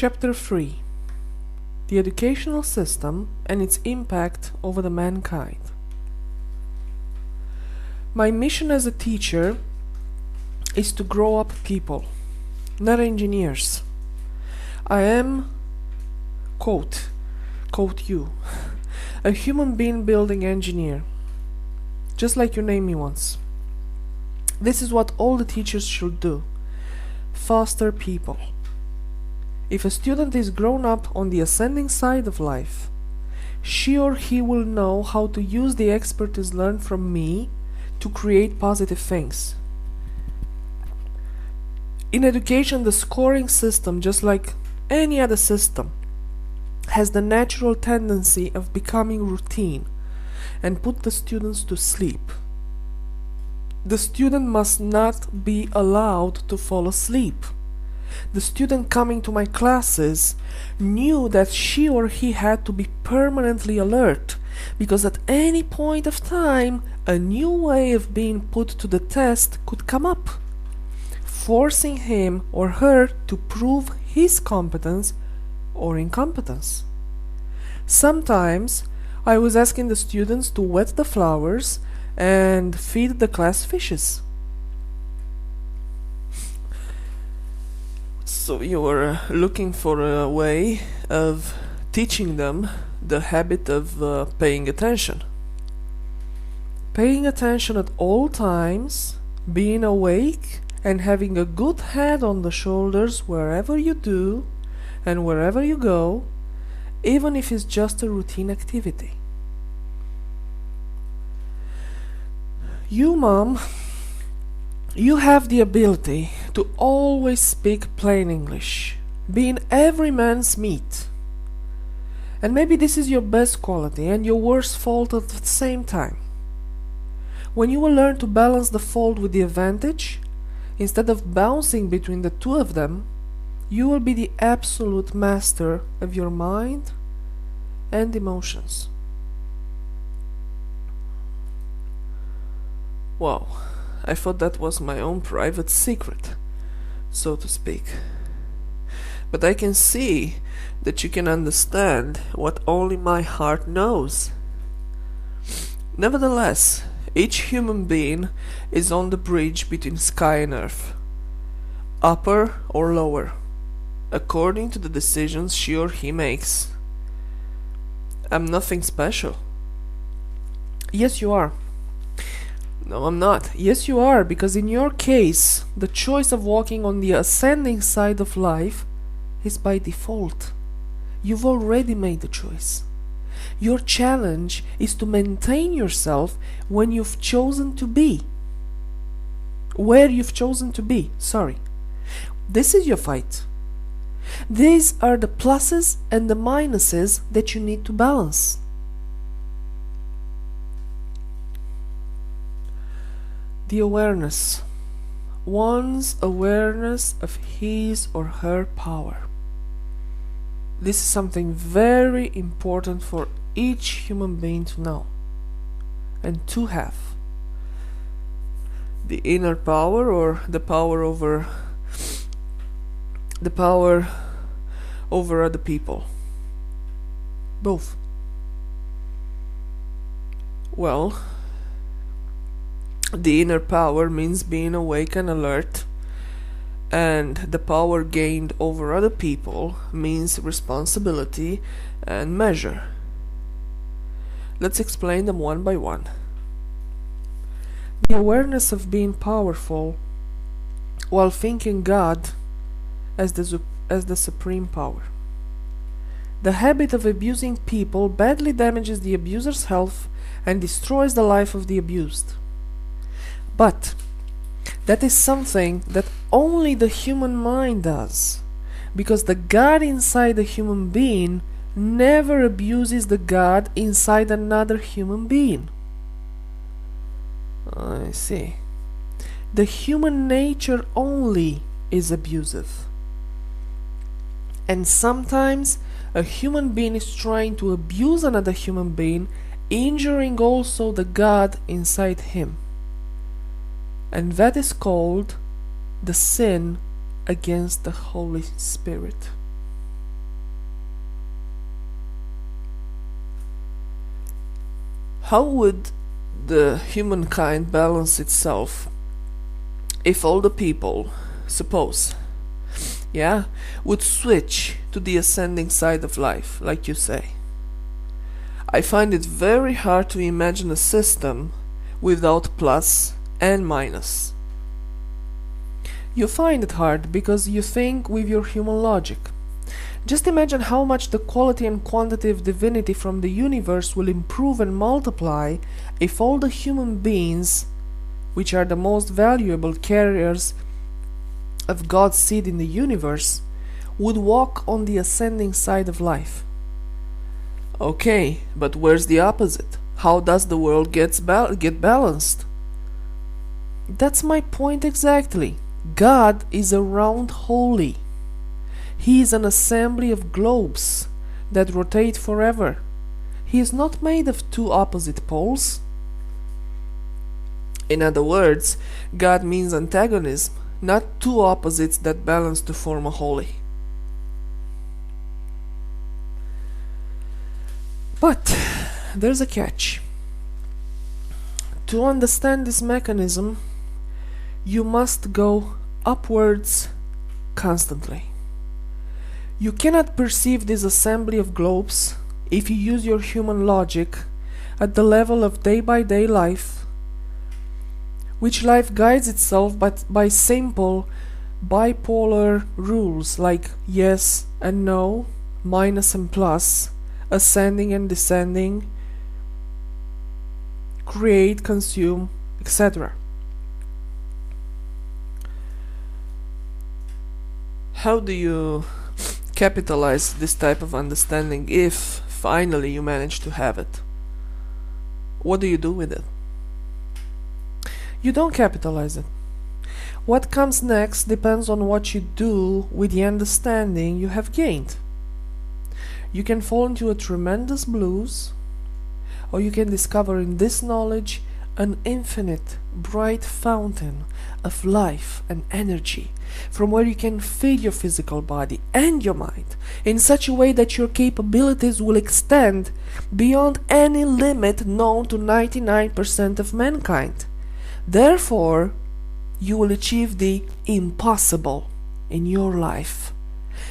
Chapter 3: The Educational System and its Impact over the Mankind. My mission as a teacher is to grow up people, not engineers. I am, quote you, a human being building engineer, just like you named me once. This is what all the teachers should do: foster people. If a student is grown up on the ascending side of life, she or he will know how to use the expertise learned from me to create positive things. In education, the scoring system, just like any other system, has the natural tendency of becoming routine and put the students to sleep. The student must not be allowed to fall asleep. The student coming to my classes knew that she or he had to be permanently alert, because at any point of time a new way of being put to the test could come up, forcing him or her to prove his competence or incompetence. Sometimes I was asking the students to wet the flowers and feed the class fishes. So you were looking for a way of teaching them the habit of paying attention. Paying attention at all times, being awake, and having a good head on the shoulders wherever you do and wherever you go, even if it's just a routine activity. You, Mom, you have the ability to always speak plain English, being every man's meat. And maybe this is your best quality and your worst fault at the same time. When you will learn to balance the fault with the advantage, instead of bouncing between the two of them, you will be the absolute master of your mind and emotions. Wow, I thought that was my own private secret, so to speak. But I can see that you can understand what only my heart knows. Nevertheless, each human being is on the bridge between sky and earth, upper or lower, according to the decisions she or he makes. I'm nothing special. Yes, you are. No, I'm not. Yes, you are, because in your case, the choice of walking on the ascending side of life is by default. You've already made the choice. Your challenge is to maintain yourself when you've chosen to be. Where you've chosen to be, sorry. This is your fight. These are the pluses and the minuses that you need to balance. The awareness. One's awareness of his or her power. This is something very important for each human being to know and to have. The inner power, or the power over other people. Both. Well, the inner power means being awake and alert, and the power gained over other people means responsibility and measure. Let's explain them one by one. The awareness of being powerful while thinking God as the supreme power. The habit of abusing people badly damages the abuser's health and destroys the life of the abused. But that is something that only the human mind does, because the God inside a human being never abuses the God inside another human being. I see. The human nature only is abusive. And sometimes a human being is trying to abuse another human being, injuring also the God inside him. And that is called the sin against the Holy Spirit. How would the humankind balance itself if all the people, suppose, yeah, would switch to the ascending side of life, like you say? I find it very hard to imagine a system without plus and minus. You find it hard because you think with your human logic. Just imagine how much the quality and quantity of divinity from the universe will improve and multiply if all the human beings, which are the most valuable carriers of God's seed in the universe, would walk on the ascending side of life. Okay, but where's the opposite? How does the world get balanced? That's my point exactly. God is a round holy. He is an assembly of globes that rotate forever. He is not made of two opposite poles. In other words, God means antagonism, not two opposites that balance to form a holy. But there's a catch. To understand this mechanism, you must go upwards constantly. You cannot perceive this assembly of globes if you use your human logic at the level of day-by-day life, which life guides itself by simple bipolar rules like yes and no, minus and plus, ascending and descending, create, consume, etc. How do you capitalize this type of understanding if finally you manage to have it? What do you do with it? You don't capitalize it. What comes next depends on what you do with the understanding you have gained. You can fall into a tremendous blues, or you can discover in this knowledge an infinite, bright fountain of life and energy from where you can feed your physical body and your mind in such a way that your capabilities will extend beyond any limit known to 99% of mankind. Therefore, you will achieve the impossible in your life.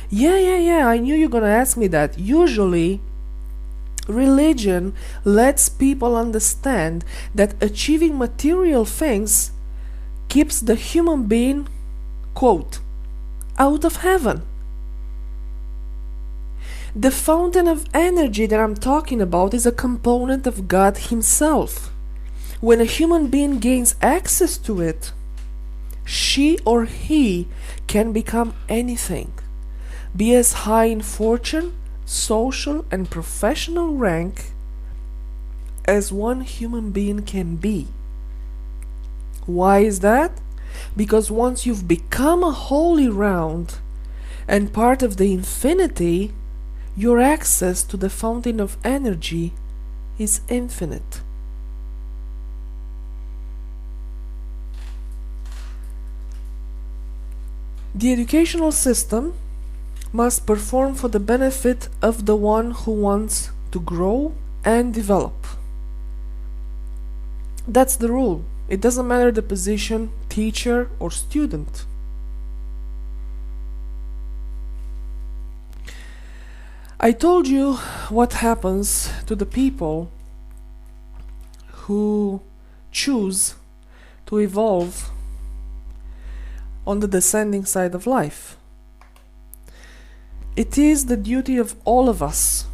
Yeah, I knew you're gonna ask me that. Usually, religion lets people understand that achieving material things keeps the human being, quote, out of heaven. The fountain of energy that I'm talking about is a component of God Himself. When a human being gains access to it, she or he can become anything, be as high in fortune, social and professional rank as one human being can be. Why is that? Because once you've become a holy round and part of the infinity, your access to the fountain of energy is infinite. The educational system must perform for the benefit of the one who wants to grow and develop. That's the rule. It doesn't matter the position, teacher or student. I told you what happens to the people who choose to evolve on the descending side of life. It is the duty of all of us,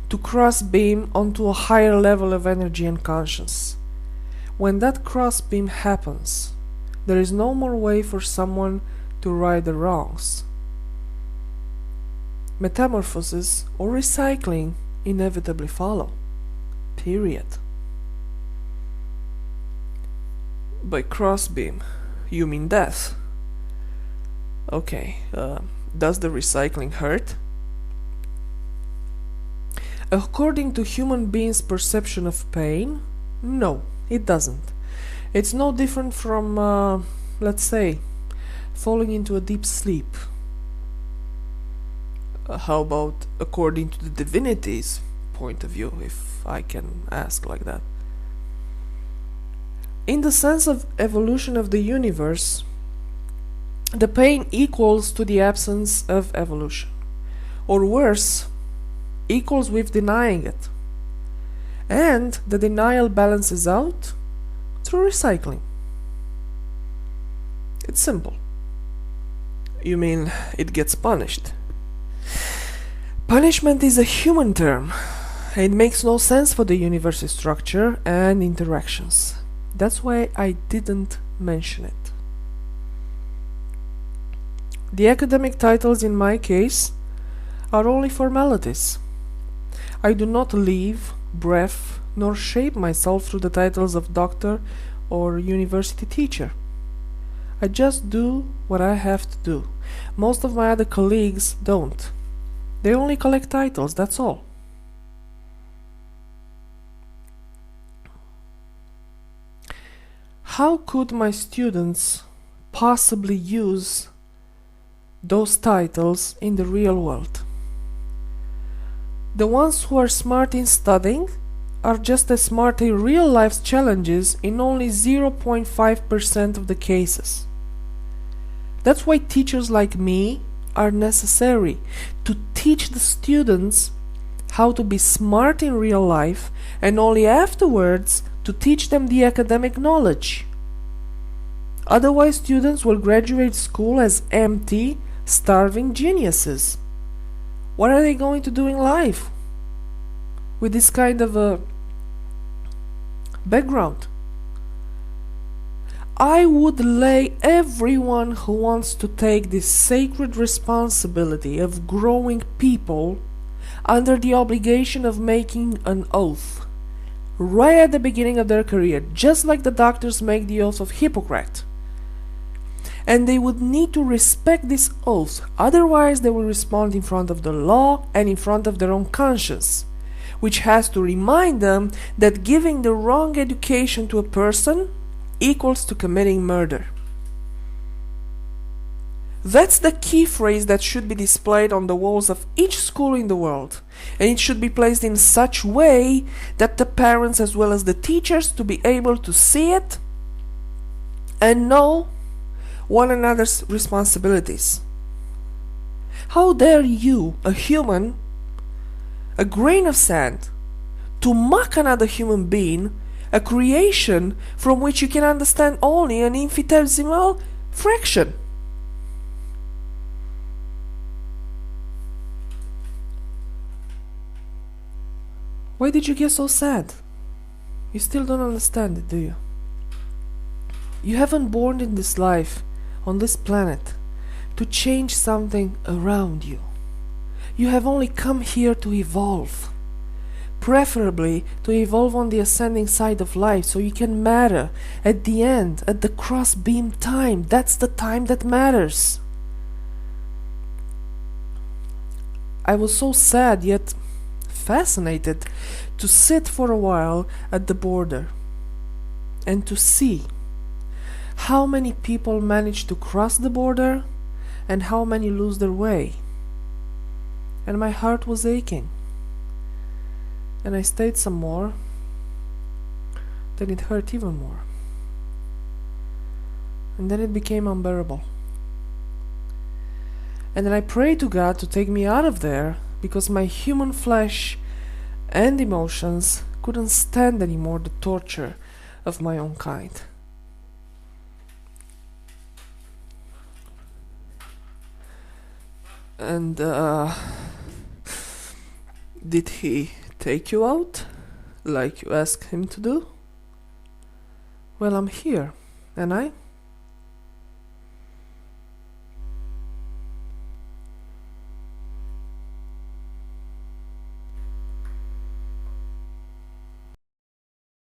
to cross beam onto a higher level of energy and conscience. When that cross beam happens, there is no more way for someone to right the wrongs. Metamorphosis or recycling inevitably follow. Period. By cross beam, you mean death. Okay, does the recycling hurt? According to human beings' perception of pain, no, it doesn't. It's no different from, let's say, falling into a deep sleep. How about according to the divinities' point of view, if I can ask like that. In the sense of evolution of the universe, the pain equals to the absence of evolution, or worse, equals with denying it, and the denial balances out through recycling. It's simple. You mean it gets punished? Punishment is a human term. It makes no sense for the universe's structure and interactions. That's why I didn't mention it. The academic titles in my case are only formalities. I do not live, breathe, nor shape myself through the titles of doctor or university teacher. I just do what I have to do. Most of my other colleagues don't. They only collect titles, that's all. How could my students possibly use those titles in the real world? The ones who are smart in studying are just as smart in real life challenges in only 0.5% of the cases. That's why teachers like me are necessary, to teach the students how to be smart in real life, and only afterwards to teach them the academic knowledge. Otherwise, students will graduate school as empty, starving geniuses. What are they going to do in life with this kind of a background? I would lay everyone who wants to take this sacred responsibility of growing people under the obligation of making an oath right at the beginning of their career, just like the doctors make the oath of Hippocrates. And they would need to respect this oath, otherwise they will respond in front of the law and in front of their own conscience, which has to remind them that giving the wrong education to a person equals to committing murder. That's the key phrase that should be displayed on the walls of each school in the world, and it should be placed in such way that the parents as well as the teachers to be able to see it and know one another's responsibilities. How dare you, a human, a grain of sand, to mock another human being, a creation from which you can understand only an infinitesimal fraction? Why did you get so sad? You still don't understand it, do you? You haven't born in this life, on this planet, to change something around you. You have only come here to evolve. Preferably to evolve on the ascending side of life, so you can matter at the end, at the cross-beam time. That's the time that matters. I was so sad yet fascinated to sit for a while at the border and to see how many people manage to cross the border and how many lose their way. And my heart was aching. And I stayed some more. Then it hurt even more. And then it became unbearable. And then I prayed to God to take me out of there, because my human flesh and emotions couldn't stand anymore the torture of my own kind. And did he take you out like you asked him to do? Well, I'm here, and I